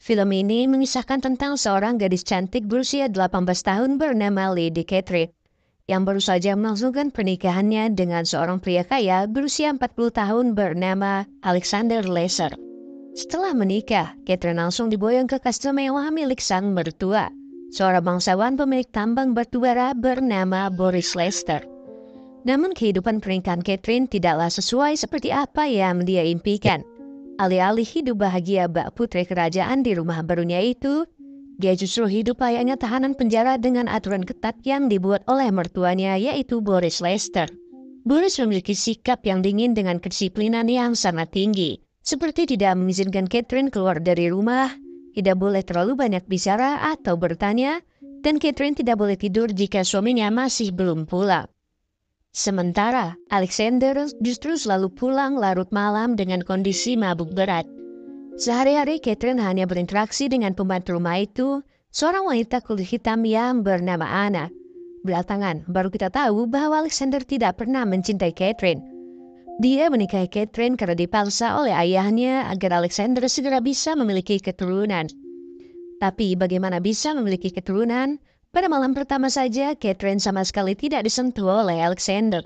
Film ini mengisahkan tentang seorang gadis cantik berusia 18 tahun bernama Lady Catherine yang baru saja melangsungkan pernikahannya dengan seorang pria kaya berusia 40 tahun bernama Alexander Lesser. Setelah menikah, Catherine langsung diboyong ke kastil mewah milik sang mertua, seorang bangsawan pemilik tambang batu bara bernama Boris Lester. Namun kehidupan pernikahan Catherine tidaklah sesuai seperti apa yang dia impikan. Alih-alih hidup bahagia bak putri kerajaan di rumah barunya itu, dia justru hidup layaknya tahanan penjara dengan aturan ketat yang dibuat oleh mertuanya, yaitu Boris Lester. Boris memiliki sikap yang dingin dengan kedisiplinan yang sangat tinggi, seperti tidak mengizinkan Catherine keluar dari rumah, tidak boleh terlalu banyak bicara atau bertanya, dan Catherine tidak boleh tidur jika suaminya masih belum pulang. Sementara, Alexander justru selalu pulang larut malam dengan kondisi mabuk berat. Sehari-hari Catherine hanya berinteraksi dengan pembantu rumah itu, seorang wanita kulit hitam yang bernama Anna. Belakangan, baru kita tahu bahwa Alexander tidak pernah mencintai Catherine. Dia menikahi Catherine karena dipaksa oleh ayahnya agar Alexander segera bisa memiliki keturunan. Tapi bagaimana bisa memiliki keturunan? Pada malam pertama saja, Catherine sama sekali tidak disentuh oleh Alexander.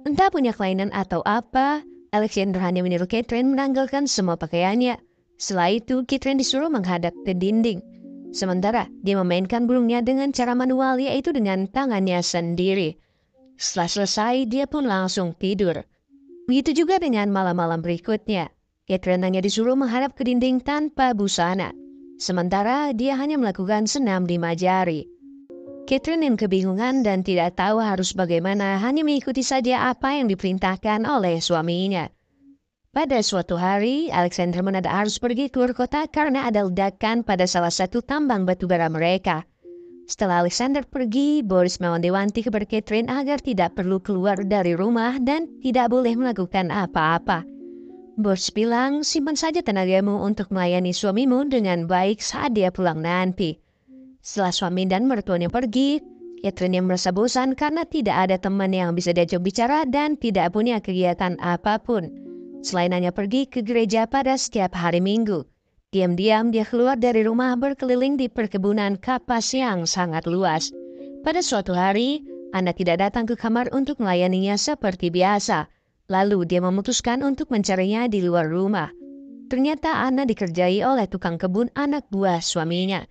Entah punya kelainan atau apa, Alexander hanya menyuruh Catherine menanggalkan semua pakaiannya. Setelah itu, Catherine disuruh menghadap ke dinding. Sementara, dia memainkan burungnya dengan cara manual, yaitu dengan tangannya sendiri. Setelah selesai, dia pun langsung tidur. Begitu juga dengan malam-malam berikutnya. Catherine hanya disuruh menghadap ke dinding tanpa busana. Sementara, dia hanya melakukan senam 5 jari. Catherine yang kebingungan dan tidak tahu harus bagaimana hanya mengikuti saja apa yang diperintahkan oleh suaminya. Pada suatu hari, Alexander mendadak harus pergi keluar kota karena ada ledakan pada salah satu tambang batubara mereka. Setelah Alexander pergi, Boris mewanti-wanti kepada Catherine agar tidak perlu keluar dari rumah dan tidak boleh melakukan apa-apa. Boris bilang, simpan saja tenagamu untuk melayani suamimu dengan baik saat dia pulang nanti. Setelah suami dan mertuanya pergi, Catherine yang merasa bosan karena tidak ada teman yang bisa diajak bicara dan tidak punya kegiatan apapun. Selain hanya pergi ke gereja pada setiap hari Minggu, diam-diam dia keluar dari rumah berkeliling di perkebunan kapas yang sangat luas. Pada suatu hari, Anna tidak datang ke kamar untuk melayaninya seperti biasa. Lalu dia memutuskan untuk mencarinya di luar rumah. Ternyata Anna dikerjai oleh tukang kebun anak buah suaminya.